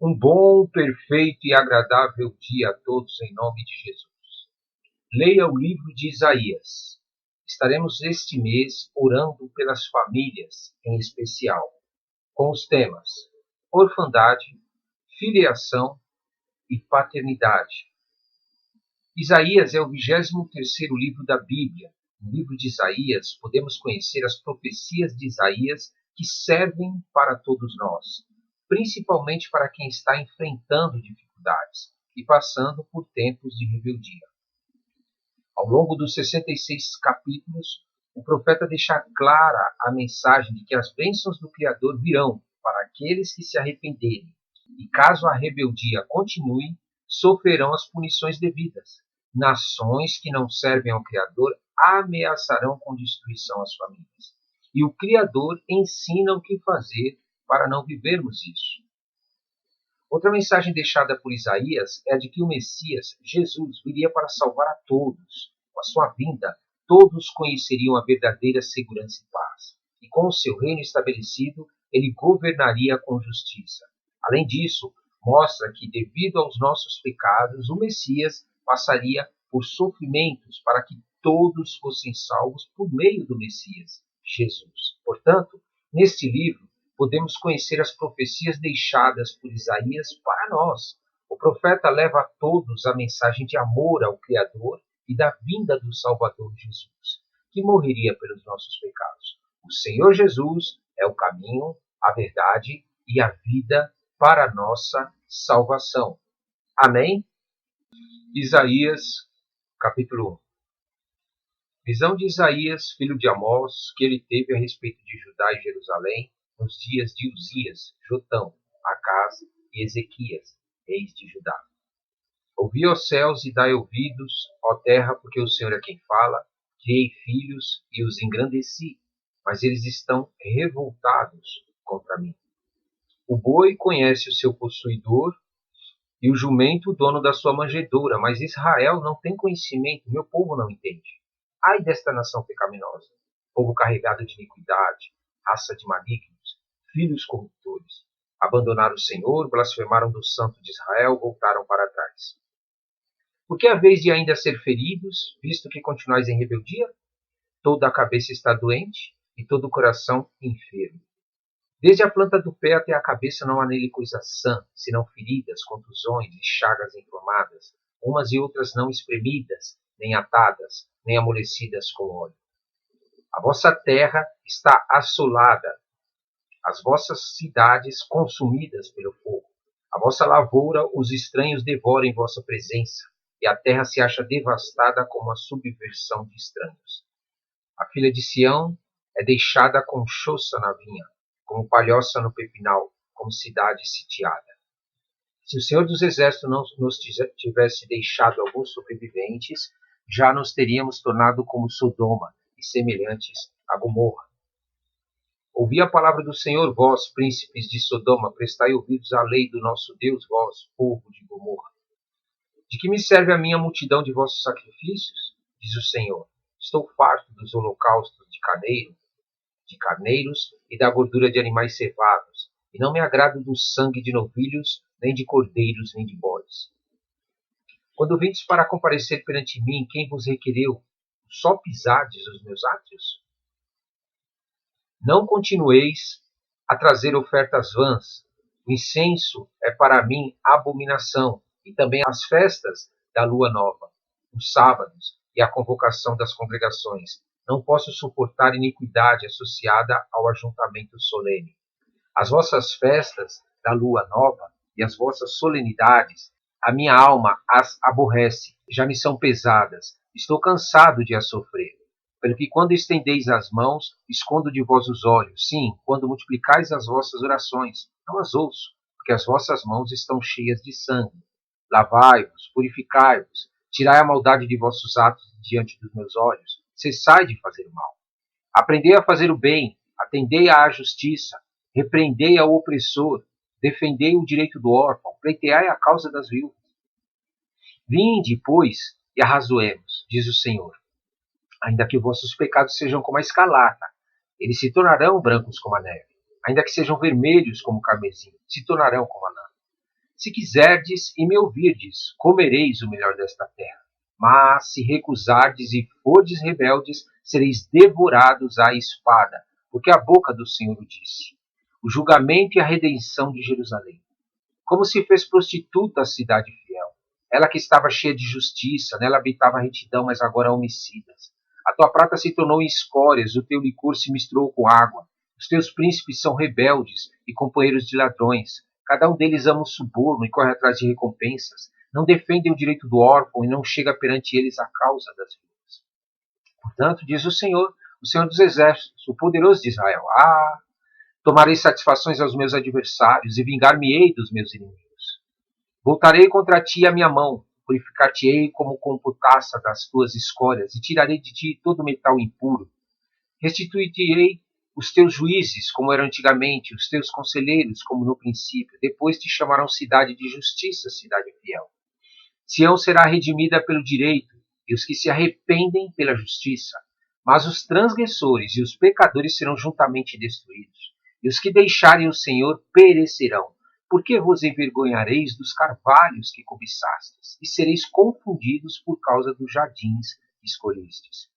Um bom, perfeito e agradável dia a todos em nome de Jesus. Leia o livro de Isaías. Estaremos este mês orando pelas famílias em especial, com os temas orfandade, filiação e paternidade. Isaías é o 23º livro da Bíblia. No livro de Isaías, podemos conhecer as profecias de Isaías que servem para todos nós, principalmente para quem está enfrentando dificuldades e passando por tempos de rebeldia. Ao longo dos 66 capítulos, o profeta deixa clara a mensagem de que as bênçãos do Criador virão para aqueles que se arrependerem, e caso a rebeldia continue, sofrerão as punições devidas. Nações que não servem ao Criador ameaçarão com destruição as famílias. E o Criador ensina o que fazer para não vivermos isso. Outra mensagem deixada por Isaías é a de que o Messias, Jesus, viria para salvar a todos. Com a sua vinda, todos conheceriam a verdadeira segurança e paz. E com o seu reino estabelecido, ele governaria com justiça. Além disso, mostra que, devido aos nossos pecados, o Messias passaria por sofrimentos para que todos fossem salvos por meio do Messias, Jesus. Portanto, neste livro, podemos conhecer as profecias deixadas por Isaías para nós. O profeta leva a todos a mensagem de amor ao Criador e da vinda do Salvador Jesus, que morreria pelos nossos pecados. O Senhor Jesus é o caminho, a verdade e a vida para a nossa salvação. Amém? Isaías, capítulo 1. Visão de Isaías, filho de Amós, que ele teve a respeito de Judá e Jerusalém, nos dias de Uzias, Jotão, Acaz e Ezequias, reis de Judá. Ouvi, ó céus, e dai ouvidos, ó terra, porque o Senhor é quem fala. Criei filhos e os engrandeci, mas eles estão revoltados contra mim. O boi conhece o seu possuidor, e o jumento o dono da sua manjedoura, mas Israel não tem conhecimento, meu povo não entende. Ai desta nação pecaminosa, povo carregado de iniquidade, raça de malignos, filhos corruptores. Abandonaram o Senhor, blasfemaram do Santo de Israel, voltaram para trás. Porque a vez de ainda ser feridos, visto que continuais em rebeldia? Toda a cabeça está doente e todo o coração enfermo. Desde a planta do pé até a cabeça não há nele coisa sã, senão feridas, contusões e chagas inflamadas, umas e outras não espremidas, nem atadas, nem amolecidas com óleo. A vossa terra está assolada, as vossas cidades consumidas pelo fogo. A vossa lavoura os estranhos devoram em vossa presença, e a terra se acha devastada como a subversão de estranhos. A filha de Sião é deixada com choça na vinha, como palhoça no pepinal, como cidade sitiada. Se o Senhor dos Exércitos não nos tivesse deixado alguns sobreviventes, já nos teríamos tornado como Sodoma e semelhantes a Gomorra. Ouvi a palavra do Senhor, vós, príncipes de Sodoma, prestai ouvidos à lei do nosso Deus, vós, povo de Gomorra. De que me serve a minha multidão de vossos sacrifícios? Diz o Senhor. Estou farto dos holocaustos de carneiros e da gordura de animais cevados, e não me agrado do sangue de novilhos, nem de cordeiros, nem de bodes. Quando vindes para comparecer perante mim, quem vos requereu? Só pisardes os meus átrios? Não continueis a trazer ofertas vãs. O incenso é para mim abominação, e também as festas da lua nova, os sábados e a convocação das congregações. Não posso suportar iniquidade associada ao ajuntamento solene. As vossas festas da lua nova e as vossas solenidades, a minha alma as aborrece, já me são pesadas, estou cansado de as sofrer. Pelo que quando estendeis as mãos, escondo de vós os olhos. Sim, quando multiplicais as vossas orações, não as ouço, porque as vossas mãos estão cheias de sangue. Lavai-vos, purificai-vos, tirai a maldade de vossos atos diante dos meus olhos, cessai de fazer o mal. Aprendei a fazer o bem, atendei à justiça, repreendei ao opressor, defendei o direito do órfão, pleiteai a causa das viúvas. Vinde, pois, e arrazoemos, diz o Senhor. Ainda que vossos pecados sejam como a escarlata, eles se tornarão brancos como a neve. Ainda que sejam vermelhos como o carmesim, se tornarão como a lã. Se quiserdes e me ouvirdes, comereis o melhor desta terra. Mas se recusardes e fordes rebeldes, sereis devorados à espada, porque a boca do Senhor o disse. O julgamento e a redenção de Jerusalém. Como se fez prostituta a cidade fiel. Ela que estava cheia de justiça, nela habitava a retidão, mas agora há homicidas. A tua prata se tornou em escórias, o teu licor se misturou com água. Os teus príncipes são rebeldes e companheiros de ladrões. Cada um deles ama o suborno e corre atrás de recompensas. Não defendem o direito do órfão e não chega perante eles a causa das vidas. Portanto, diz o Senhor dos exércitos, o poderoso de Israel: tomarei satisfações aos meus adversários e vingar-me-ei dos meus inimigos. Voltarei contra ti a minha mão, purificar-te-ei como com potassa das tuas escórias e tirarei de ti todo metal impuro. Restituir-te-ei os teus juízes, como eram antigamente, os teus conselheiros, como no princípio. Depois te chamarão cidade de justiça, cidade fiel. Sião será redimida pelo direito, e os que se arrependem pela justiça. Mas os transgressores e os pecadores serão juntamente destruídos. E os que deixarem o Senhor perecerão. Porque vos envergonhareis dos carvalhos que cobiçastes, e sereis confundidos por causa dos jardins que escolhestes.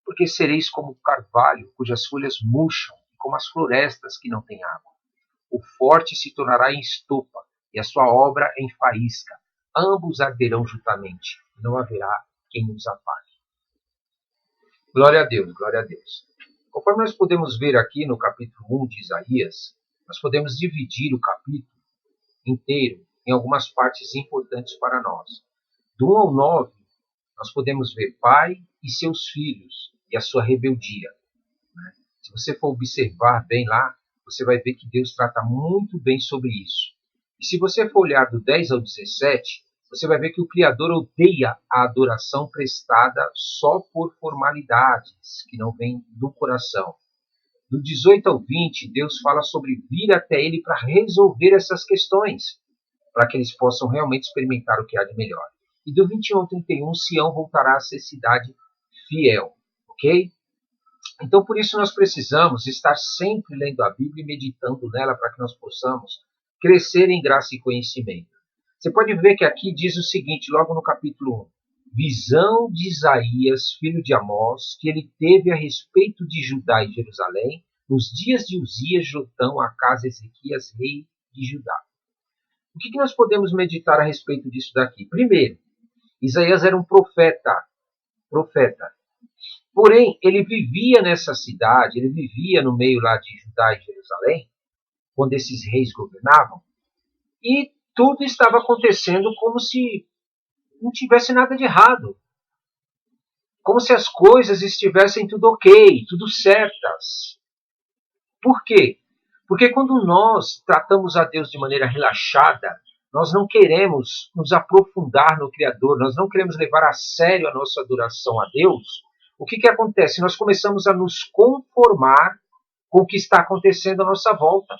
Porque sereis como o carvalho, cujas folhas murcham, e como as florestas que não têm água. O forte se tornará em estopa, e a sua obra em faísca. Ambos arderão juntamente, e não haverá quem os apague. Glória a Deus, glória a Deus. Conforme nós podemos ver aqui no capítulo 1 de Isaías, nós podemos dividir o capítulo inteiro em algumas partes importantes para nós. Do 1 ao 9, nós podemos ver pai e seus filhos e a sua rebeldia. Se você for observar bem lá, você vai ver que Deus trata muito bem sobre isso. E se você for olhar do 10 ao 17, você vai ver que o Criador odeia a adoração prestada só por formalidades, que não vêm do coração. Do 18 ao 20, Deus fala sobre vir até Ele para resolver essas questões, para que eles possam realmente experimentar o que há de melhor. E do 21 ao 31, Sião voltará a ser cidade fiel, ok? Então, por isso, nós precisamos estar sempre lendo a Bíblia e meditando nela para que nós possamos crescer em graça e conhecimento. Você pode ver que aqui diz o seguinte, logo no capítulo 1. Visão de Isaías, filho de Amós, que ele teve a respeito de Judá e Jerusalém, nos dias de Uzias, Jotão, Acás, Ezequias, rei de Judá. O que nós podemos meditar a respeito disso daqui? Primeiro, Isaías era um profeta. Porém, ele vivia nessa cidade, ele vivia no meio lá de Judá e Jerusalém, quando esses reis governavam, e tudo estava acontecendo como se não tivesse nada de errado. Como se as coisas estivessem tudo ok, tudo certas. Por quê? Porque quando nós tratamos a Deus de maneira relaxada, nós não queremos nos aprofundar no Criador, nós não queremos levar a sério a nossa adoração a Deus. O que acontece? Nós começamos a nos conformar com o que está acontecendo à nossa volta.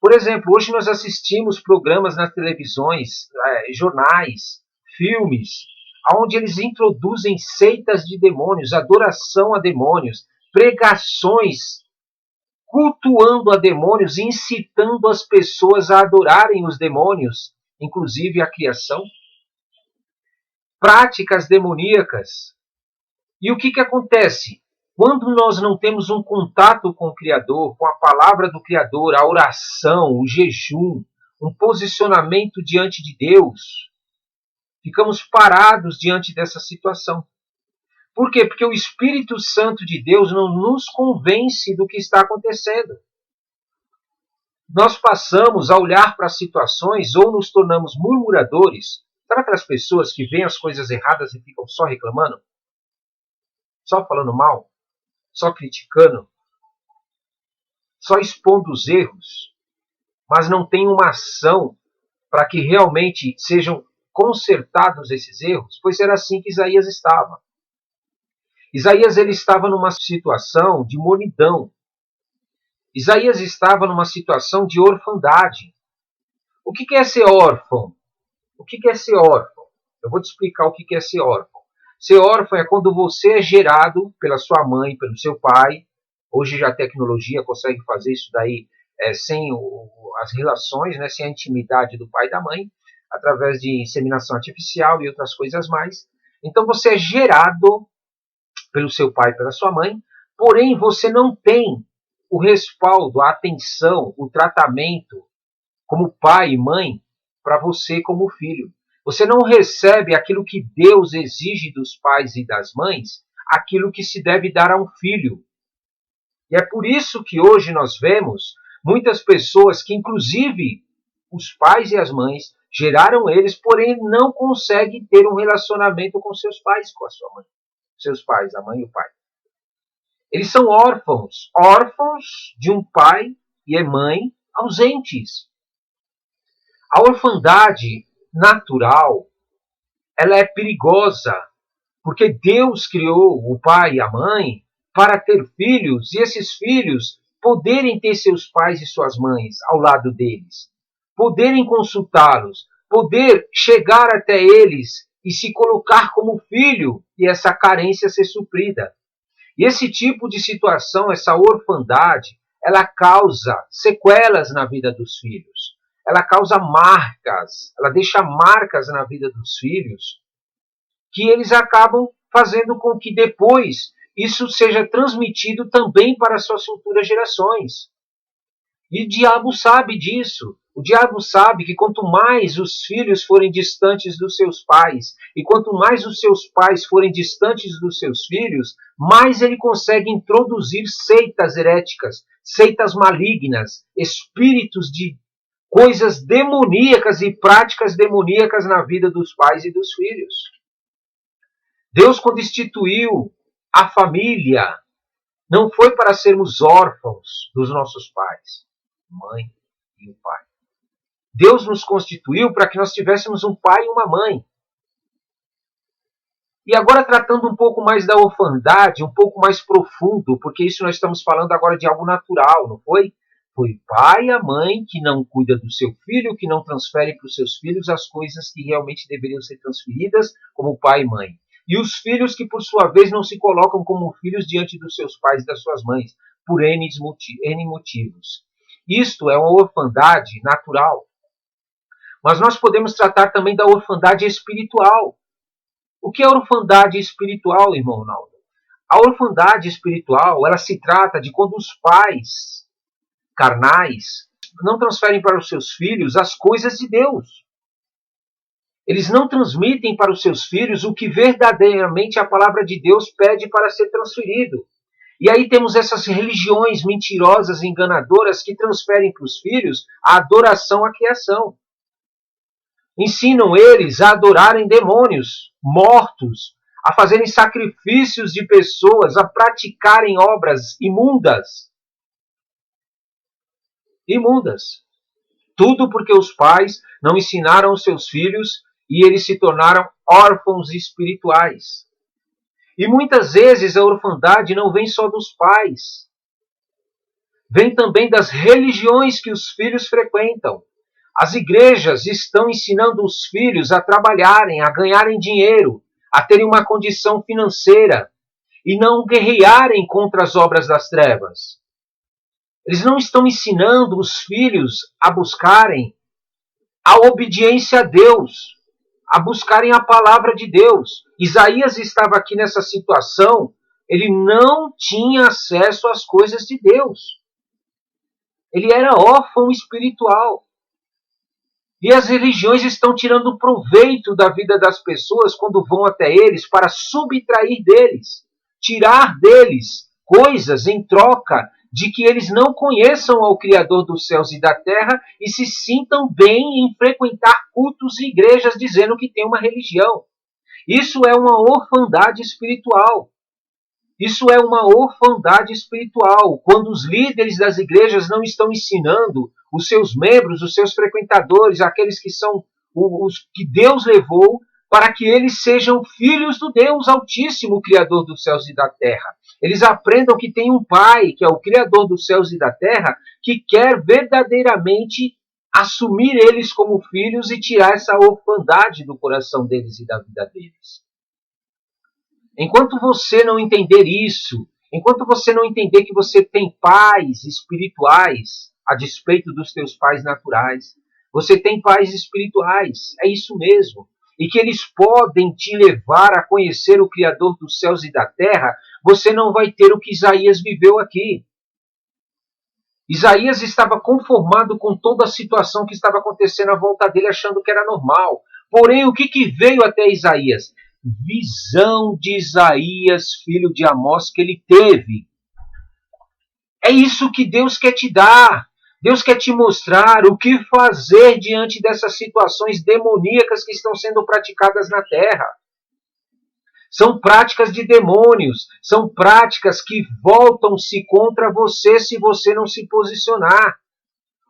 Por exemplo, hoje nós assistimos programas nas televisões, jornais, filmes, onde eles introduzem seitas de demônios, adoração a demônios, pregações cultuando a demônios, incitando as pessoas a adorarem os demônios, inclusive a criação. Práticas demoníacas. E o que acontece? Quando nós não temos um contato com o Criador, com a palavra do Criador, a oração, o jejum, um posicionamento diante de Deus, ficamos parados diante dessa situação. Por quê? Porque o Espírito Santo de Deus não nos convence do que está acontecendo. Nós passamos a olhar para as situações ou nos tornamos murmuradores. Sabe aquelas pessoas que veem as coisas erradas e ficam só reclamando? Só falando mal? Só criticando? Só expondo os erros? Mas não tem uma ação para que realmente sejam consertados esses erros? Pois era assim que Isaías estava. Isaías ele estava numa situação de mornidão. Isaías estava numa situação de orfandade. O que é ser órfão? O que é ser órfão? Eu vou te explicar o que é ser órfão. Ser órfão é quando você é gerado pela sua mãe, pelo seu pai. Hoje já a tecnologia consegue fazer isso daí sem as relações, né, sem a intimidade do pai e da mãe, através de inseminação artificial e outras coisas mais. Então você é gerado pelo seu pai e pela sua mãe, porém você não tem o respaldo, a atenção, o tratamento como pai e mãe para você como filho. Você não recebe aquilo que Deus exige dos pais e das mães, aquilo que se deve dar a um filho. E é por isso que hoje nós vemos muitas pessoas que, inclusive, os pais e as mães geraram eles, porém não conseguem ter um relacionamento com seus pais, com a sua mãe. Seus pais, a mãe e o pai. Eles são órfãos, órfãos de um pai e mãe ausentes. A orfandade natural, ela é perigosa, porque Deus criou o pai e a mãe para ter filhos, e esses filhos poderem ter seus pais e suas mães ao lado deles, poderem consultá-los, poder chegar até eles e se colocar como filho, e essa carência ser suprida. E esse tipo de situação, essa orfandade, ela causa sequelas na vida dos filhos. Ela causa marcas, ela deixa marcas na vida dos filhos, que eles acabam fazendo com que depois isso seja transmitido também para as suas futuras gerações. E o diabo sabe disso. O diabo sabe que quanto mais os filhos forem distantes dos seus pais, e quanto mais os seus pais forem distantes dos seus filhos, mais ele consegue introduzir seitas heréticas, seitas malignas, espíritos de coisas demoníacas e práticas demoníacas na vida dos pais e dos filhos. Deus, quando instituiu a família, não foi para sermos órfãos dos nossos pais, mãe e o pai. Deus nos constituiu para que nós tivéssemos um pai e uma mãe. E agora tratando um pouco mais da orfandade, um pouco mais profundo, porque isso nós estamos falando agora de algo natural, não foi? Foi o pai e a mãe que não cuida do seu filho, que não transfere para os seus filhos as coisas que realmente deveriam ser transferidas como pai e mãe. E os filhos que, por sua vez, não se colocam como filhos diante dos seus pais e das suas mães, por N motivos. Isto é uma orfandade natural. Mas nós podemos tratar também da orfandade espiritual. O que é orfandade espiritual, irmão Ronaldo? A orfandade espiritual, ela se trata de quando os pais carnais não transferem para os seus filhos as coisas de Deus. Eles não transmitem para os seus filhos o que verdadeiramente a palavra de Deus pede para ser transferido. E aí temos essas religiões mentirosas e enganadoras que transferem para os filhos a adoração à criação. Ensinam eles a adorarem demônios mortos, a fazerem sacrifícios de pessoas, a praticarem obras imundas. Imundas. Tudo porque os pais não ensinaram os seus filhos e eles se tornaram órfãos espirituais. E muitas vezes a orfandade não vem só dos pais. Vem também das religiões que os filhos frequentam. As igrejas estão ensinando os filhos a trabalharem, a ganharem dinheiro, a terem uma condição financeira e não guerrearem contra as obras das trevas. Eles não estão ensinando os filhos a buscarem a obediência a Deus, a buscarem a palavra de Deus. Isaías estava aqui nessa situação, ele não tinha acesso às coisas de Deus. Ele era órfão espiritual. E as religiões estão tirando proveito da vida das pessoas quando vão até eles para subtrair deles, tirar deles coisas em troca de que eles não conheçam ao Criador dos céus e da terra e se sintam bem em frequentar cultos e igrejas dizendo que tem uma religião. Isso é uma orfandade espiritual. Isso é uma orfandade espiritual, quando os líderes das igrejas não estão ensinando os seus membros, os seus frequentadores, aqueles que são os que Deus levou, para que eles sejam filhos do Deus Altíssimo, Criador dos céus e da terra. Eles aprendam que tem um Pai, que é o Criador dos céus e da terra, que quer verdadeiramente assumir eles como filhos e tirar essa orfandade do coração deles e da vida deles. Enquanto você não entender isso, enquanto você não entender que você tem pais espirituais, a despeito dos teus pais naturais. Você tem pais espirituais, é isso mesmo. E que eles podem te levar a conhecer o Criador dos céus e da terra, você não vai ter o que Isaías viveu aqui. Isaías estava conformado com toda a situação que estava acontecendo à volta dele, achando que era normal. Porém, o que veio até Isaías? Visão de Isaías, filho de Amós, que ele teve. É isso que Deus quer te dar. Deus quer te mostrar o que fazer diante dessas situações demoníacas que estão sendo praticadas na terra. São práticas de demônios, são práticas que voltam-se contra você se você não se posicionar.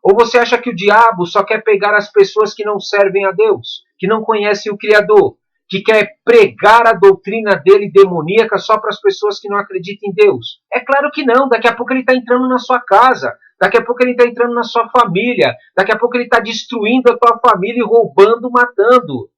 Ou você acha que o diabo só quer pegar as pessoas que não servem a Deus, que não conhecem o Criador, que quer pregar a doutrina dele demoníaca só para as pessoas que não acreditam em Deus? É claro que não. Daqui a pouco ele está entrando na sua casa, daqui a pouco ele está entrando na sua família, daqui a pouco ele está destruindo a tua família e roubando, matando.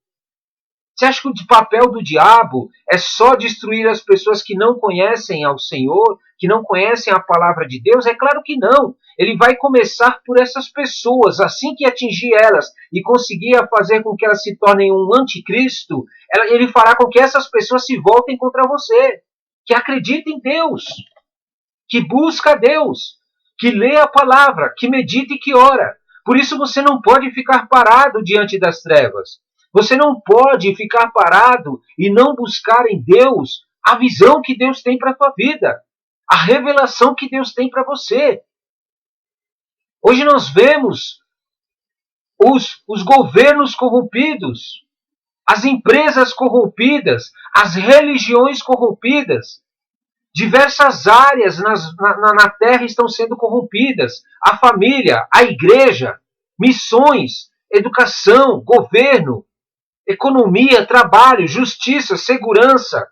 Você acha que o papel do diabo é só destruir as pessoas que não conhecem ao Senhor, que não conhecem a palavra de Deus? É claro que não. Ele vai começar por essas pessoas. Assim que atingir elas e conseguir fazer com que elas se tornem um anticristo, ele fará com que essas pessoas se voltem contra você, que acredita em Deus, que busca a Deus, que lê a palavra, que medita e que ora. Por isso você não pode ficar parado diante das trevas. Você não pode ficar parado e não buscar em Deus a visão que Deus tem para a tua vida, a revelação que Deus tem para você. Hoje nós vemos os governos corrompidos, as empresas corrompidas, as religiões corrompidas. Diversas áreas na terra estão sendo corrompidas. A família, a igreja, missões, educação, governo, economia, trabalho, justiça, segurança,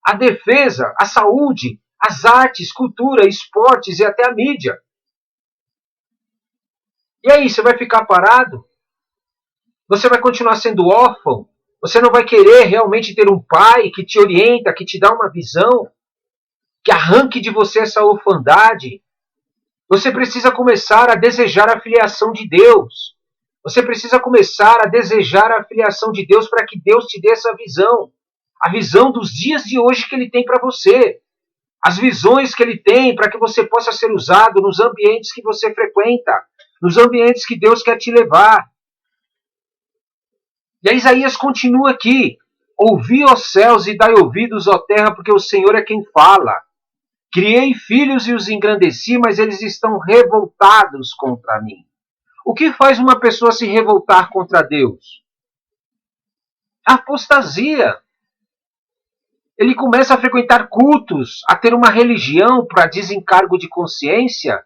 a defesa, a saúde, as artes, cultura, esportes e até a mídia. E aí, você vai ficar parado? Você vai continuar sendo órfão? Você não vai querer realmente ter um pai que te orienta, que te dá uma visão, que arranque de você essa orfandade? Você precisa começar a desejar a filiação de Deus. Você precisa começar a desejar a filiação de Deus para que Deus te dê essa visão. A visão dos dias de hoje que Ele tem para você. As visões que Ele tem para que você possa ser usado nos ambientes que você frequenta. Nos ambientes que Deus quer te levar. E aí Isaías continua aqui. Ouvi, ó céus, e dai ouvidos, ó terra, porque o Senhor é quem fala. Criei filhos e os engrandeci, mas eles estão revoltados contra mim. O que faz uma pessoa se revoltar contra Deus? A apostasia. Ele começa a frequentar cultos, a ter uma religião para desencargo de consciência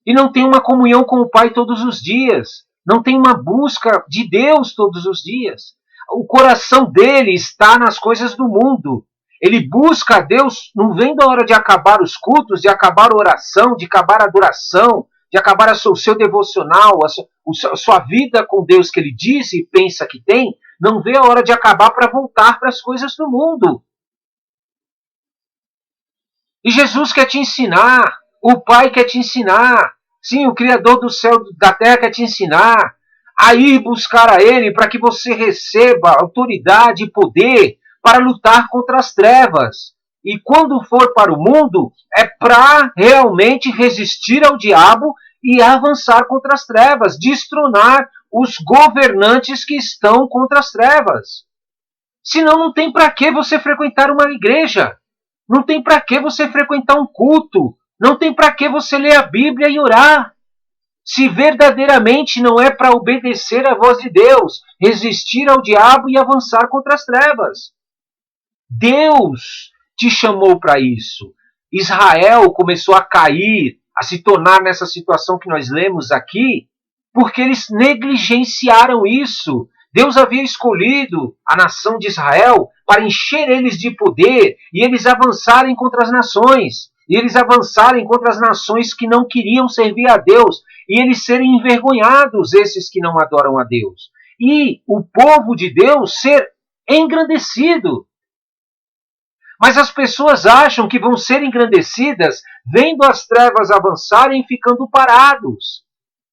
e não tem uma comunhão com o Pai todos os dias. Não tem uma busca de Deus todos os dias. O coração dele está nas coisas do mundo. Ele busca a Deus, não vendo a hora de acabar os cultos, de acabar a oração, de acabar a adoração, de acabar o seu devocional, a sua vida com Deus que ele diz e pensa que tem, não vê a hora de acabar para voltar para as coisas do mundo. E Jesus quer te ensinar, o Pai quer te ensinar, sim, o Criador do céu e da terra quer te ensinar a ir buscar a Ele para que você receba autoridade e poder para lutar contra as trevas. E quando for para o mundo, é para realmente resistir ao diabo e avançar contra as trevas, destronar os governantes que estão contra as trevas. Senão não tem para que você frequentar uma igreja. Não tem para que você frequentar um culto. Não tem para que você ler a Bíblia e orar. Se verdadeiramente não é para obedecer à voz de Deus, resistir ao diabo e avançar contra as trevas. Deus te chamou para isso. Israel começou a cair, a se tornar nessa situação que nós lemos aqui, porque eles negligenciaram isso. Deus havia escolhido a nação de Israel para encher eles de poder e eles avançarem contra as nações. E eles avançarem contra as nações que não queriam servir a Deus. E eles serem envergonhados, esses que não adoram a Deus. E o povo de Deus ser engrandecido. Mas as pessoas acham que vão ser engrandecidas vendo as trevas avançarem e ficando parados.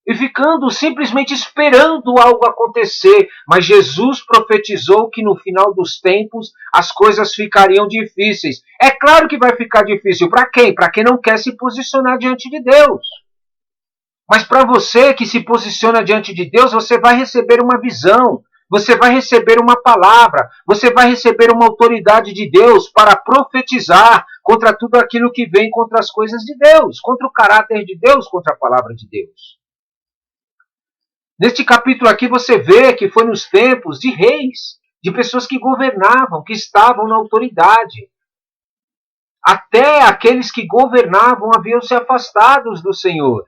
E ficando simplesmente esperando algo acontecer. Mas Jesus profetizou que no final dos tempos as coisas ficariam difíceis. É claro que vai ficar difícil. Para quem? Para quem não quer se posicionar diante de Deus. Mas para você que se posiciona diante de Deus, você vai receber uma visão. Você vai receber uma palavra, você vai receber uma autoridade de Deus para profetizar contra tudo aquilo que vem contra as coisas de Deus, contra o caráter de Deus, contra a palavra de Deus. Neste capítulo aqui você vê que foi nos tempos de reis, de pessoas que governavam, que estavam na autoridade. Até aqueles que governavam haviam se afastados do Senhor.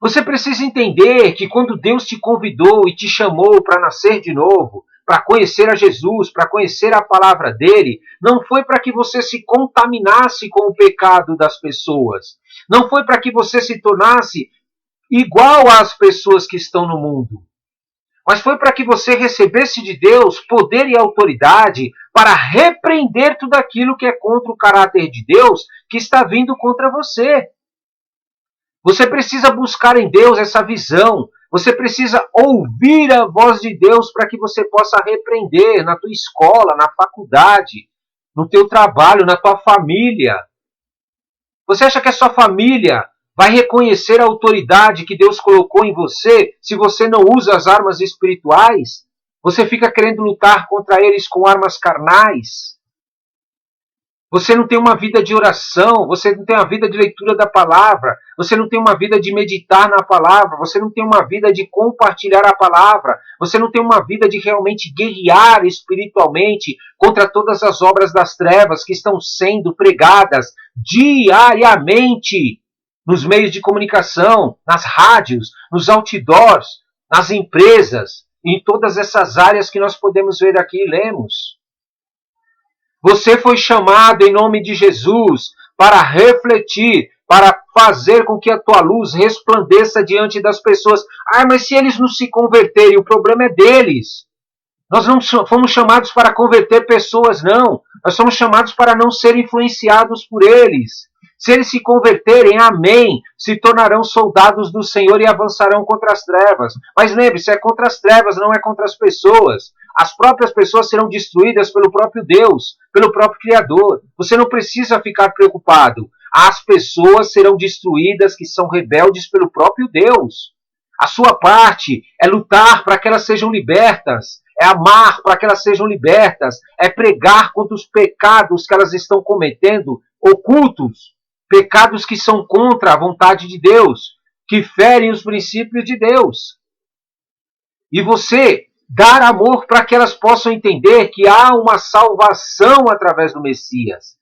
Você precisa entender que quando Deus te convidou e te chamou para nascer de novo, para conhecer a Jesus, para conhecer a palavra dele, não foi para que você se contaminasse com o pecado das pessoas. Não foi para que você se tornasse igual às pessoas que estão no mundo. Mas foi para que você recebesse de Deus poder e autoridade para repreender tudo aquilo que é contra o caráter de Deus que está vindo contra você. Você precisa buscar em Deus essa visão. Você precisa ouvir a voz de Deus para que você possa repreender na tua escola, na faculdade, no teu trabalho, na tua família. Você acha que a sua família vai reconhecer a autoridade que Deus colocou em você se você não usa as armas espirituais? Você fica querendo lutar contra eles com armas carnais? Você não tem uma vida de oração, você não tem uma vida de leitura da palavra, você não tem uma vida de meditar na palavra, você não tem uma vida de compartilhar a palavra, você não tem uma vida de realmente guerrear espiritualmente contra todas as obras das trevas que estão sendo pregadas diariamente nos meios de comunicação, nas rádios, nos outdoors, nas empresas, em todas essas áreas que nós podemos ver aqui e lemos. Você foi chamado em nome de Jesus para refletir, para fazer com que a tua luz resplandeça diante das pessoas. Ah, mas se eles não se converterem, o problema é deles. Nós não fomos chamados para converter pessoas, não. Nós somos chamados para não ser influenciados por eles. Se eles se converterem, amém, se tornarão soldados do Senhor e avançarão contra as trevas. Mas lembre-se, é contra as trevas, não é contra as pessoas. As próprias pessoas serão destruídas pelo próprio Deus, pelo próprio Criador. Você não precisa ficar preocupado. As pessoas serão destruídas que são rebeldes pelo próprio Deus. A sua parte é lutar para que elas sejam libertas, é amar para que elas sejam libertas, é pregar contra os pecados que elas estão cometendo, ocultos, pecados que são contra a vontade de Deus, que ferem os princípios de Deus. E você dar amor para que elas possam entender que há uma salvação através do Messias.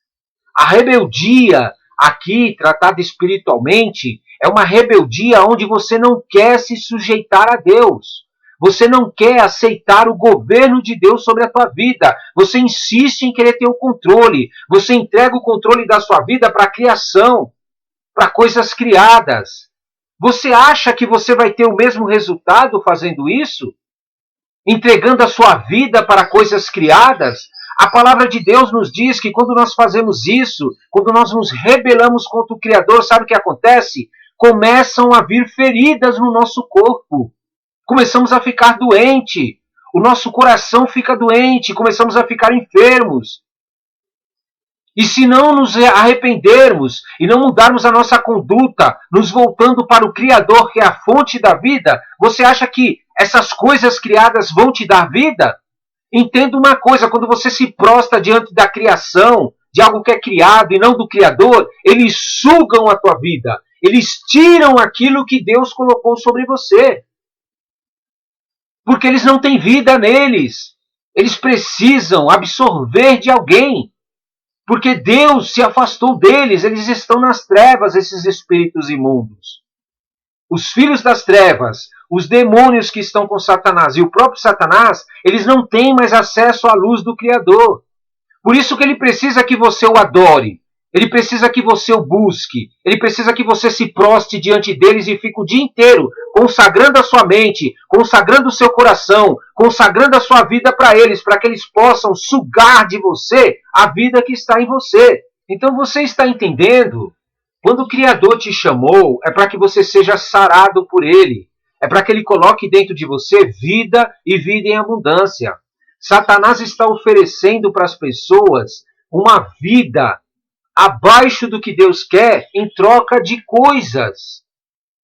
A rebeldia, aqui tratada espiritualmente, é uma rebeldia onde você não quer se sujeitar a Deus. Você não quer aceitar o governo de Deus sobre a tua vida. Você insiste em querer ter o controle. Você entrega o controle da sua vida para a criação, para coisas criadas. Você acha que você vai ter o mesmo resultado fazendo isso? Entregando a sua vida para coisas criadas? A palavra de Deus nos diz que quando nós fazemos isso, quando nós nos rebelamos contra o Criador, sabe o que acontece? Começam a vir feridas no nosso corpo. Começamos a ficar doente. O nosso coração fica doente. Começamos a ficar enfermos. E se não nos arrependermos e não mudarmos a nossa conduta, nos voltando para o Criador, que é a fonte da vida, você acha que essas coisas criadas vão te dar vida? Entenda uma coisa, quando você se prostra diante da criação, de algo que é criado e não do Criador, eles sugam a tua vida. Eles tiram aquilo que Deus colocou sobre você. Porque eles não têm vida neles. Eles precisam absorver de alguém. Porque Deus se afastou deles. Eles estão nas trevas, esses espíritos imundos. Os filhos das trevas, os demônios que estão com Satanás e o próprio Satanás, eles não têm mais acesso à luz do Criador. Por isso que ele precisa que você o adore. Ele precisa que você o busque. Ele precisa que você se proste diante deles e fique o dia inteiro consagrando a sua mente, consagrando o seu coração, consagrando a sua vida para eles, para que eles possam sugar de você a vida que está em você. Então você está entendendo? Quando o Criador te chamou, é para que você seja sarado por Ele. É para que Ele coloque dentro de você vida e vida em abundância. Satanás está oferecendo para as pessoas uma vida abaixo do que Deus quer em troca de coisas.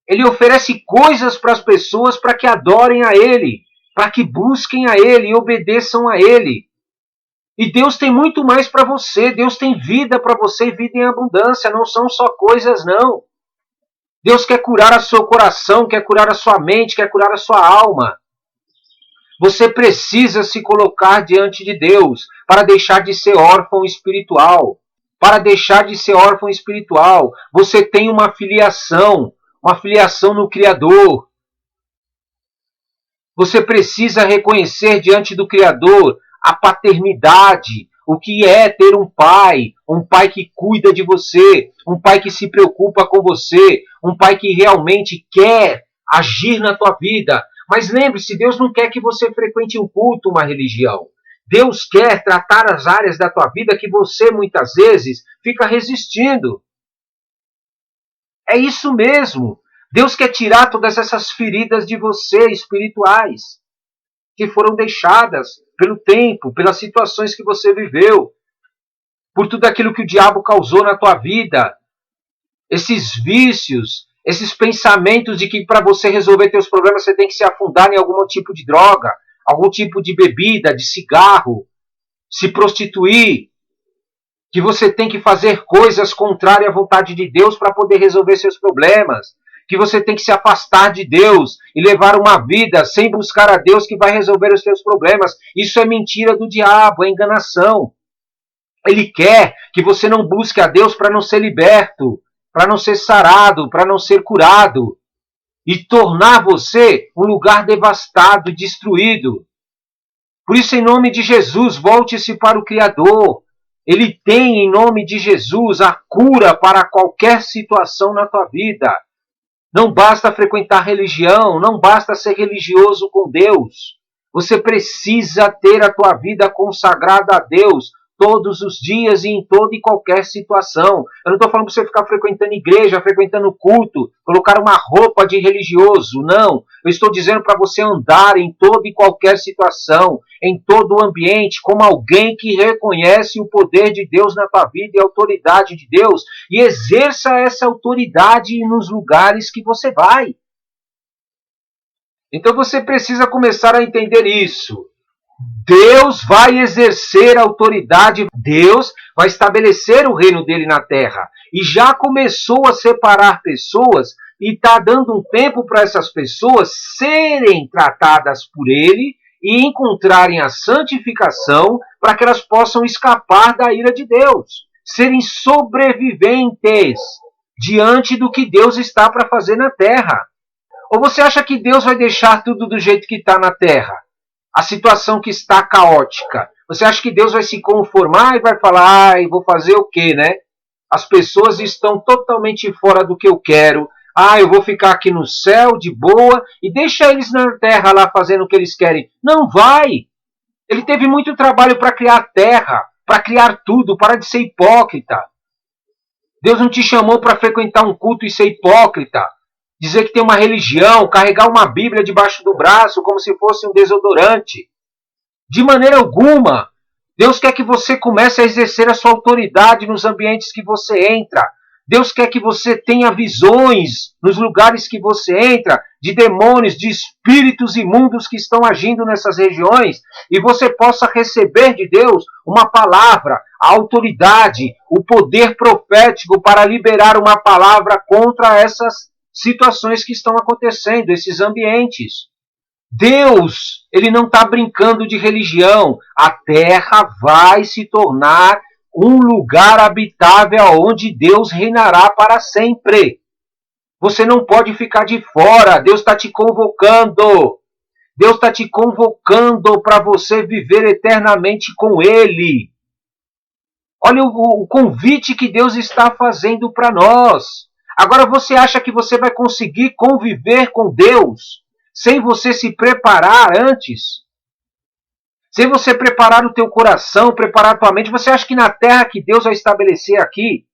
Ele oferece coisas para as pessoas para que adorem a Ele, para que busquem a Ele e obedeçam a Ele. E Deus tem muito mais para você. Deus tem vida para você e vida em abundância. Não são só coisas, não. Deus quer curar o seu coração, quer curar a sua mente, quer curar a sua alma. Você precisa se colocar diante de Deus para deixar de ser órfão espiritual. Para deixar de ser órfão espiritual, você tem uma filiação no Criador. Você precisa reconhecer diante do Criador a paternidade, o que é ter um pai que cuida de você, um pai que se preocupa com você, um pai que realmente quer agir na tua vida. Mas lembre-se, Deus não quer que você frequente um culto, uma religião. Deus quer tratar as áreas da tua vida que você muitas vezes fica resistindo. É isso mesmo. Deus quer tirar todas essas feridas de você espirituais, que foram deixadas pelo tempo, pelas situações que você viveu, por tudo aquilo que o diabo causou na tua vida. Esses vícios, esses pensamentos de que para você resolver teus problemas você tem que se afundar em algum tipo de droga, algum tipo de bebida, de cigarro, se prostituir, que você tem que fazer coisas contrárias à vontade de Deus para poder resolver seus problemas, que você tem que se afastar de Deus e levar uma vida sem buscar a Deus que vai resolver os seus problemas. Isso é mentira do diabo, é enganação. Ele quer que você não busque a Deus para não ser liberto, para não ser sarado, para não ser curado e tornar você um lugar devastado e destruído. Por isso, em nome de Jesus, volte-se para o Criador. Ele tem, em nome de Jesus, a cura para qualquer situação na tua vida. Não basta frequentar religião, não basta ser religioso com Deus. Você precisa ter a tua vida consagrada a Deus todos os dias e em toda e qualquer situação. Eu não estou falando para você ficar frequentando igreja, frequentando culto, colocar uma roupa de religioso, não. Eu estou dizendo para você andar em toda e qualquer situação, em todo o ambiente, como alguém que reconhece o poder de Deus na tua vida e a autoridade de Deus, e exerça essa autoridade nos lugares que você vai. Então você precisa começar a entender isso. Deus vai exercer a autoridade, Deus vai estabelecer o reino dele na terra. E já começou a separar pessoas e está dando um tempo para essas pessoas serem tratadas por ele e encontrarem a santificação para que elas possam escapar da ira de Deus. Serem sobreviventes diante do que Deus está para fazer na terra. Ou você acha que Deus vai deixar tudo do jeito que está na terra? A situação que está caótica. Você acha que Deus vai se conformar e vai falar, vou fazer o quê, né? As pessoas estão totalmente fora do que eu quero. Eu vou ficar aqui no céu de boa e deixa eles na terra lá fazendo o que eles querem. Não vai! Ele teve muito trabalho para criar a terra, para criar tudo, para de ser hipócrita. Deus não te chamou para frequentar um culto e ser hipócrita. Dizer que tem uma religião, carregar uma Bíblia debaixo do braço como se fosse um desodorante. De maneira alguma. Deus quer que você comece a exercer a sua autoridade nos ambientes que você entra. Deus quer que você tenha visões nos lugares que você entra, de demônios, de espíritos imundos que estão agindo nessas regiões, e você possa receber de Deus uma palavra, a autoridade, o poder profético para liberar uma palavra contra essas situações que estão acontecendo, esses ambientes. Deus, ele não está brincando de religião. A terra vai se tornar um lugar habitável onde Deus reinará para sempre. Você não pode ficar de fora. Deus está te convocando. Deus está te convocando para você viver eternamente com Ele. Olha o convite que Deus está fazendo para nós. Agora você acha que você vai conseguir conviver com Deus sem você se preparar antes? Sem você preparar o teu coração, preparar a tua mente? Você acha que na terra que Deus vai estabelecer aqui,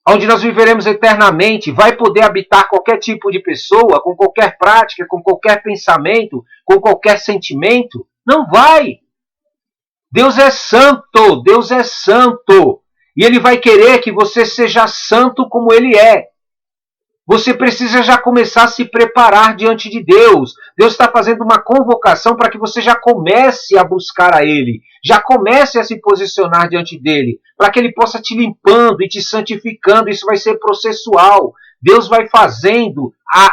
onde nós viveremos eternamente, vai poder habitar qualquer tipo de pessoa, com qualquer prática, com qualquer pensamento, com qualquer sentimento? Não vai. Deus é santo, Deus é santo. E Ele vai querer que você seja santo como Ele é. Você precisa já começar a se preparar diante de Deus. Deus está fazendo uma convocação para que você já comece a buscar a Ele. Já comece a se posicionar diante dEle. Para que Ele possa te limpando e te santificando. Isso vai ser processual. Deus vai fazendo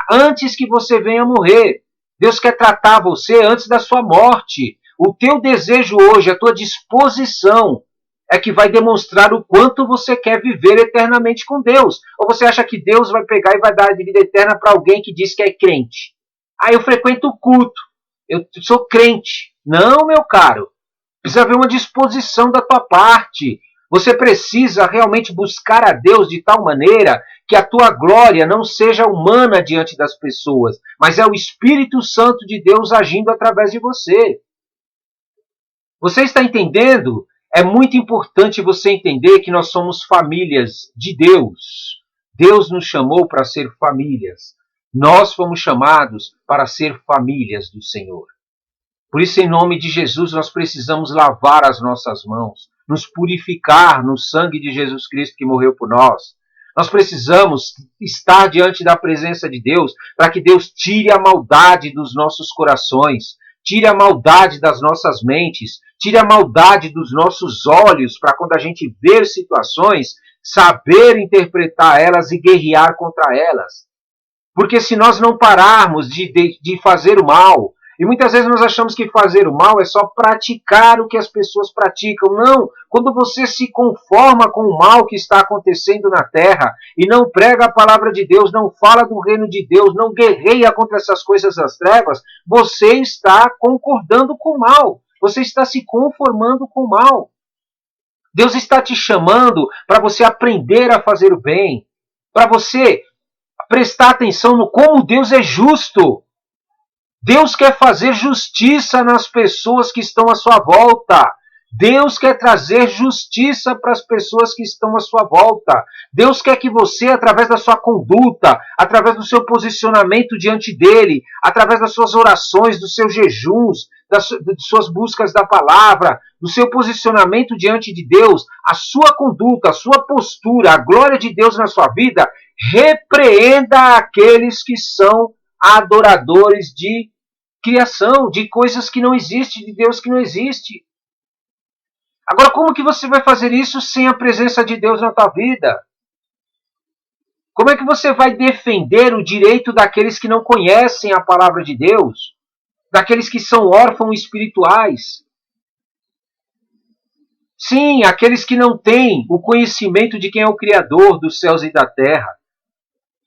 antes que você venha morrer. Deus quer tratar você antes da sua morte. O teu desejo hoje, a tua disposição, é que vai demonstrar o quanto você quer viver eternamente com Deus. Ou você acha que Deus vai pegar e vai dar a vida eterna para alguém que diz que é crente? Eu frequento o culto, eu sou crente. Não, meu caro. Precisa haver uma disposição da tua parte. Você precisa realmente buscar a Deus de tal maneira que a tua glória não seja humana diante das pessoas, mas é o Espírito Santo de Deus agindo através de você. Você está entendendo? É muito importante você entender que nós somos famílias de Deus. Deus nos chamou para ser famílias. Nós fomos chamados para ser famílias do Senhor. Por isso, em nome de Jesus, nós precisamos lavar as nossas mãos, nos purificar no sangue de Jesus Cristo que morreu por nós. Nós precisamos estar diante da presença de Deus para que Deus tire a maldade dos nossos corações, tire a maldade das nossas mentes, tire a maldade dos nossos olhos, para quando a gente ver situações, saber interpretar elas e guerrear contra elas. Porque se nós não pararmos de fazer o mal, e muitas vezes nós achamos que fazer o mal é só praticar o que as pessoas praticam. Não, quando você se conforma com o mal que está acontecendo na terra e não prega a palavra de Deus, não fala do reino de Deus, não guerreia contra essas coisas das trevas, você está concordando com o mal. Você está se conformando com o mal. Deus está te chamando para você aprender a fazer o bem, para você prestar atenção no como Deus é justo. Deus quer fazer justiça nas pessoas que estão à sua volta. Deus quer trazer justiça para as pessoas que estão à sua volta. Deus quer que você, através da sua conduta, através do seu posicionamento diante dele, através das suas orações, dos seus jejuns, das suas buscas da palavra, do seu posicionamento diante de Deus, a sua conduta, a sua postura, a glória de Deus na sua vida, repreenda aqueles que são adoradores de criação, de coisas que não existem, de Deus que não existe. Agora, como que você vai fazer isso sem a presença de Deus na tua vida? Como é que você vai defender o direito daqueles que não conhecem a palavra de Deus? Daqueles que são órfãos espirituais? Sim, aqueles que não têm o conhecimento de quem é o Criador dos céus e da terra.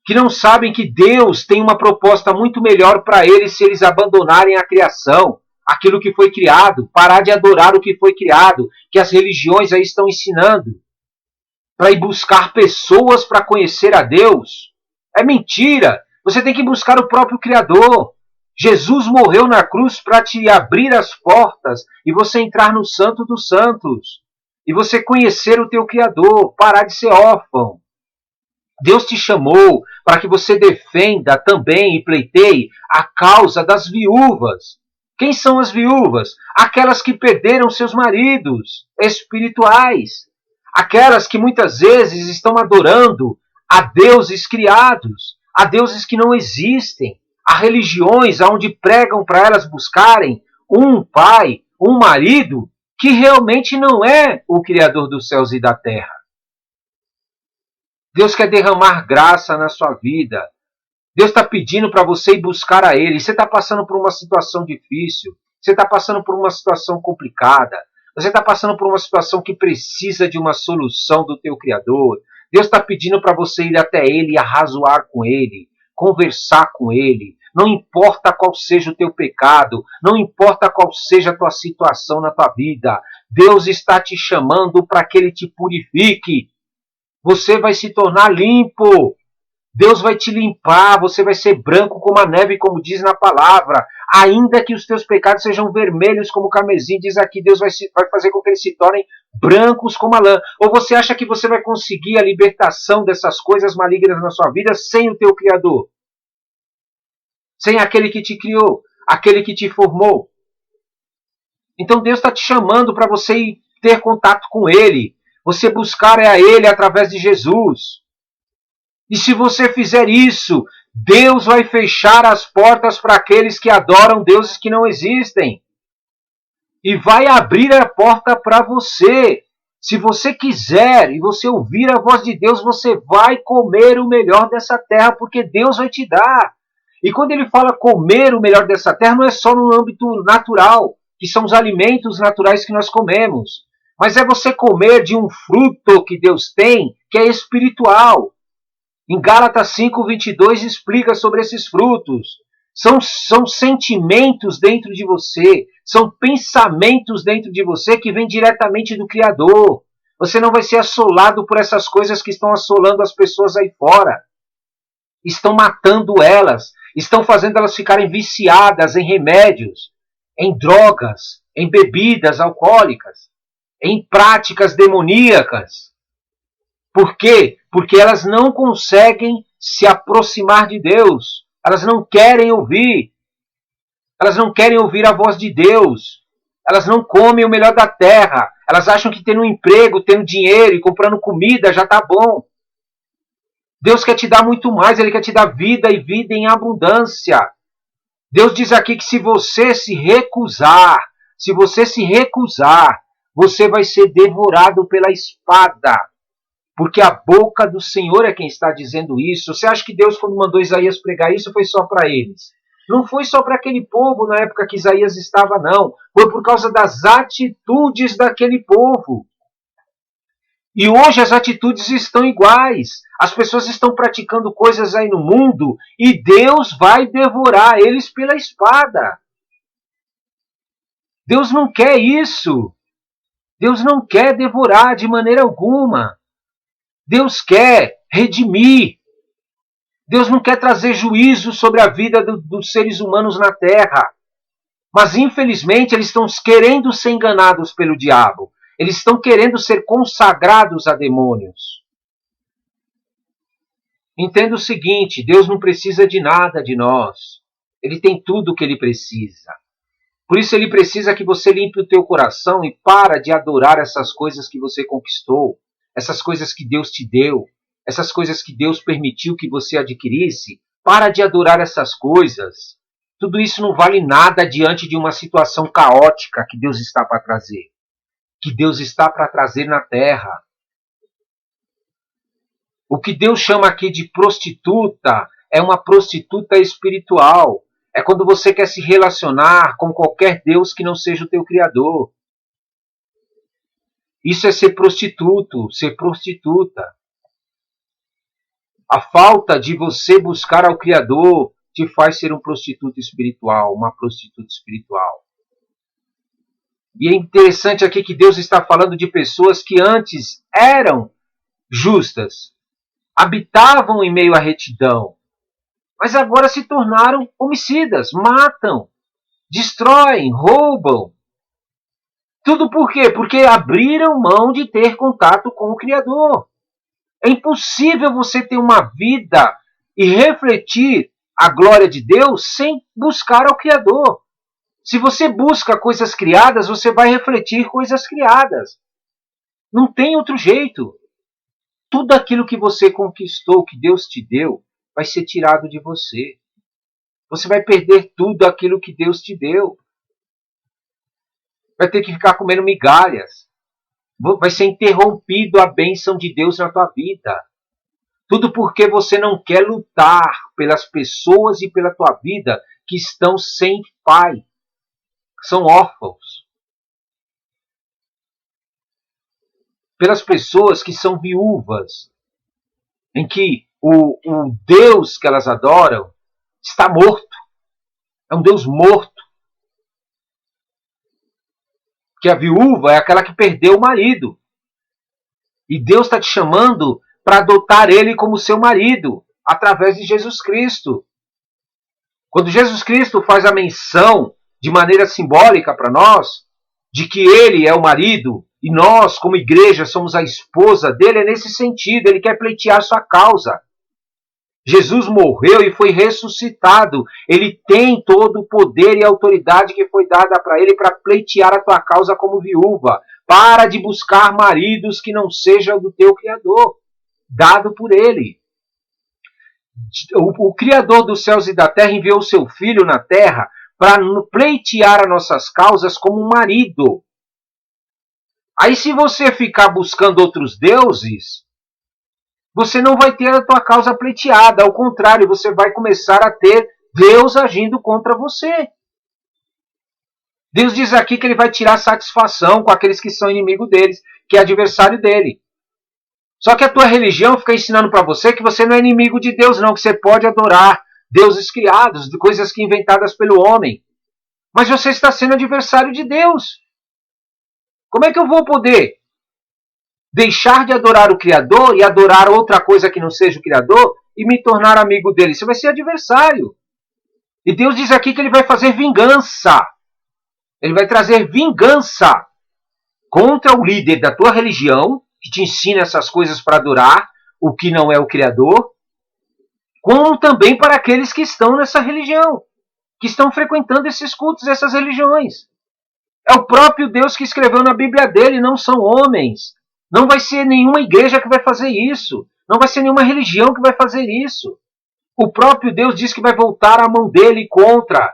Que não sabem que Deus tem uma proposta muito melhor para eles se eles abandonarem a criação, aquilo que foi criado, parar de adorar o que foi criado, que as religiões aí estão ensinando, para ir buscar pessoas para conhecer a Deus. É mentira! Você tem que buscar o próprio Criador. Jesus morreu na cruz para te abrir as portas e você entrar no Santo dos Santos. E você conhecer o teu Criador, parar de ser órfão. Deus te chamou para que você defenda também e pleiteie a causa das viúvas. Quem são as viúvas? Aquelas que perderam seus maridos espirituais. Aquelas que muitas vezes estão adorando a deuses criados, a deuses que não existem, a religiões onde pregam para elas buscarem um pai, um marido, que realmente não é o Criador dos céus e da terra. Deus quer derramar graça na sua vida. Deus está pedindo para você ir buscar a Ele. Você está passando por uma situação difícil. Você está passando por uma situação complicada. Você está passando por uma situação que precisa de uma solução do teu Criador. Deus está pedindo para você ir até Ele e arrazoar com Ele. Conversar com Ele. não importa qual seja o teu pecado, não importa qual seja a tua situação na tua vida, Deus está te chamando para que Ele te purifique. Você vai se tornar limpo. Deus vai te limpar, você vai ser branco como a neve, como diz na palavra. Ainda que os teus pecados sejam vermelhos como o carmesim, diz aqui, Deus vai fazer com que eles se tornem brancos como a lã. Ou você acha que você vai conseguir a libertação dessas coisas malignas na sua vida sem o teu Criador? Sem aquele que te criou, aquele que te formou? Então Deus está te chamando para você ter contato com Ele. Você buscar a Ele através de Jesus. E se você fizer isso, Deus vai fechar as portas para aqueles que adoram deuses que não existem. E vai abrir a porta para você. Se você quiser e você ouvir a voz de Deus, você vai comer o melhor dessa terra, porque Deus vai te dar. E quando ele fala comer o melhor dessa terra, não é só no âmbito natural, que são os alimentos naturais que nós comemos. Mas é você comer de um fruto que Deus tem, que é espiritual. Em Gálatas 5:22 explica sobre esses frutos. São sentimentos dentro de você, são pensamentos dentro de você que vêm diretamente do Criador. Você não vai ser assolado por essas coisas que estão assolando as pessoas aí fora. Estão matando elas, estão fazendo elas ficarem viciadas em remédios, em drogas, em bebidas alcoólicas, em práticas demoníacas. Por quê? Porque elas não conseguem se aproximar de Deus. Elas não querem ouvir. Elas não querem ouvir a voz de Deus. Elas não comem o melhor da terra. Elas acham que tendo um emprego, tendo dinheiro e comprando comida já está bom. Deus quer te dar muito mais. Ele quer te dar vida e vida em abundância. Deus diz aqui que se você se recusar, você vai ser devorado pela espada. Porque a boca do Senhor é quem está dizendo isso. Você acha que Deus, quando mandou Isaías pregar isso, foi só para eles? Não foi só para aquele povo na época que Isaías estava, não. Foi por causa das atitudes daquele povo. E hoje as atitudes estão iguais. As pessoas estão praticando coisas aí no mundo e Deus vai devorar eles pela espada. Deus não quer isso. Deus não quer devorar de maneira alguma. Deus quer redimir. Deus não quer trazer juízo sobre a vida dos seres humanos na terra. Mas, infelizmente, eles estão querendo ser enganados pelo diabo. Eles estão querendo ser consagrados a demônios. Entenda o seguinte, Deus não precisa de nada de nós. Ele tem tudo o que ele precisa. Por isso ele precisa que você limpe o teu coração e para de adorar essas coisas que você conquistou. Essas coisas que Deus te deu, essas coisas que Deus permitiu que você adquirisse, para de adorar essas coisas. Tudo isso não vale nada diante de uma situação caótica que Deus está para trazer. Que Deus está para trazer na terra. O que Deus chama aqui de prostituta é uma prostituta espiritual. É quando você quer se relacionar com qualquer Deus que não seja o teu Criador. Isso é ser prostituto, ser prostituta. A falta de você buscar ao Criador te faz ser um prostituto espiritual, uma prostituta espiritual. E é interessante aqui que Deus está falando de pessoas que antes eram justas, habitavam em meio à retidão, mas agora se tornaram homicidas, matam, destroem, roubam. Tudo por quê? Porque abriram mão de ter contato com o Criador. É impossível você ter uma vida e refletir a glória de Deus sem buscar ao Criador. Se você busca coisas criadas, você vai refletir coisas criadas. Não tem outro jeito. Tudo aquilo que você conquistou, que Deus te deu, vai ser tirado de você. Você vai perder tudo aquilo que Deus te deu. Vai ter que ficar comendo migalhas. Vai ser interrompido a bênção de Deus na tua vida. Tudo porque você não quer lutar pelas pessoas e pela tua vida que estão sem pai. São órfãos. Pelas pessoas que são viúvas. Em que o Deus que elas adoram está morto. É um Deus morto. Que a viúva é aquela que perdeu o marido. E Deus está te chamando para adotar ele como seu marido, através de Jesus Cristo. Quando Jesus Cristo faz a menção, de maneira simbólica para nós, de que ele é o marido, e nós, como igreja, somos a esposa dele, é nesse sentido, ele quer pleitear sua causa. Jesus morreu e foi ressuscitado. Ele tem todo o poder e autoridade que foi dada para ele para pleitear a tua causa como viúva. Para de buscar maridos que não sejam do teu Criador, dado por ele. O Criador dos céus e da terra enviou o seu Filho na terra para pleitear as nossas causas como um marido. Aí se você ficar buscando outros deuses, você não vai ter a tua causa pleiteada. Ao contrário, você vai começar a ter Deus agindo contra você. Deus diz aqui que ele vai tirar satisfação com aqueles que são inimigos deles, que é adversário dele. Só que a tua religião fica ensinando para você que você não é inimigo de Deus, não, que você pode adorar deuses criados, de coisas que inventadas pelo homem. Mas você está sendo adversário de Deus. Como é que eu vou poder deixar de adorar o Criador e adorar outra coisa que não seja o Criador e me tornar amigo dele? Você vai ser adversário. E Deus diz aqui que ele vai fazer vingança. Ele vai trazer vingança contra o líder da tua religião, que te ensina essas coisas para adorar o que não é o Criador, como também para aqueles que estão nessa religião, que estão frequentando esses cultos, essas religiões. É o próprio Deus que escreveu na Bíblia dele, não são homens. Não vai ser nenhuma igreja que vai fazer isso. Não vai ser nenhuma religião que vai fazer isso. O próprio Deus diz que vai voltar a mão dele contra.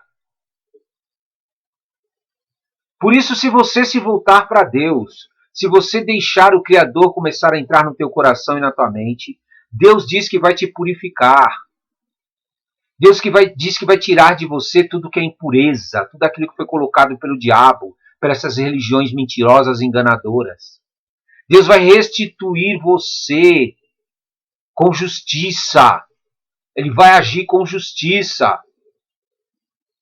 Por isso, se você se voltar para Deus, se você deixar o Criador começar a entrar no teu coração e na tua mente, Deus diz que vai te purificar. Deus diz que vai tirar de você tudo que é impureza, tudo aquilo que foi colocado pelo diabo, por essas religiões mentirosas e enganadoras. Deus vai restituir você com justiça. Ele vai agir com justiça.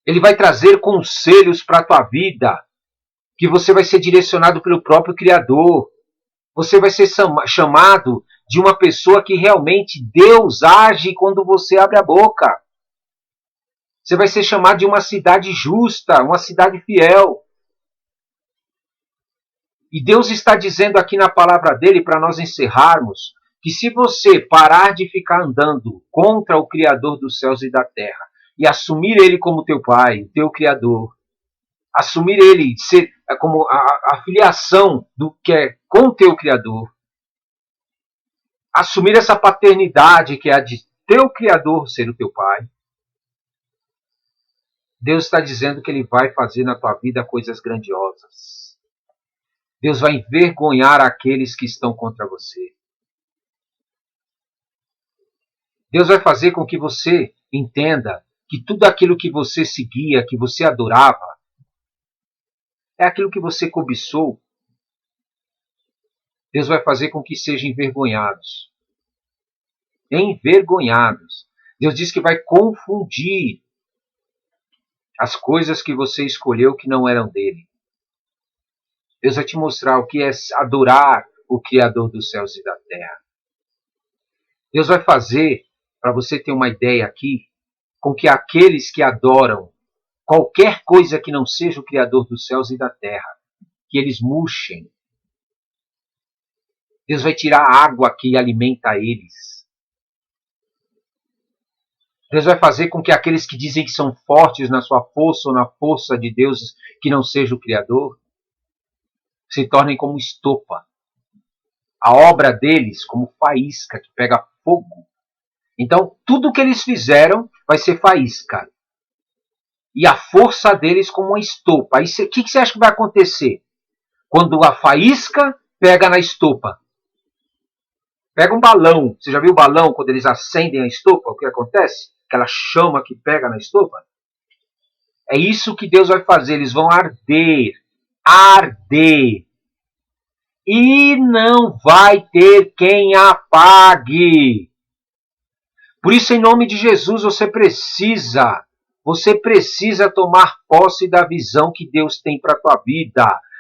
Ele vai trazer conselhos para a tua vida, que você vai ser direcionado pelo próprio Criador. Você vai ser chamado de uma pessoa que realmente Deus age quando você abre a boca. Você vai ser chamado de uma cidade justa, uma cidade fiel. E Deus está dizendo aqui na palavra dele, para nós encerrarmos, que se você parar de ficar andando contra o Criador dos céus e da terra, e assumir ele como teu pai, teu Criador, assumir ele, ser como a filiação do que é com o teu Criador, assumir essa paternidade que é a de teu Criador ser o teu pai, Deus está dizendo que ele vai fazer na tua vida coisas grandiosas. Deus vai envergonhar aqueles que estão contra você. Deus vai fazer com que você entenda que tudo aquilo que você seguia, que você adorava, é aquilo que você cobiçou. Deus vai fazer com que sejam envergonhados. Envergonhados. Deus diz que vai confundir as coisas que você escolheu que não eram dele. Deus vai te mostrar o que é adorar o Criador dos céus e da terra. Deus vai fazer, para você ter uma ideia aqui, com que aqueles que adoram qualquer coisa que não seja o Criador dos céus e da terra, que eles murchem. Deus vai tirar a água que alimenta eles. Deus vai fazer com que aqueles que dizem que são fortes na sua força ou na força de Deus, que não seja o Criador, se tornem como estopa. A obra deles como faísca que pega fogo. Então, tudo que eles fizeram vai ser faísca. E a força deles como uma estopa. Aí, o que você acha que vai acontecer? Quando a faísca pega na estopa. Pega um balão. Você já viu o balão quando eles acendem a estopa? O que acontece? Aquela chama que pega na estopa. É isso que Deus vai fazer. Eles vão arder. Arder. E não vai ter quem apague. Por isso, em nome de Jesus, você Você precisa tomar posse da visão que Deus tem para a tua vida.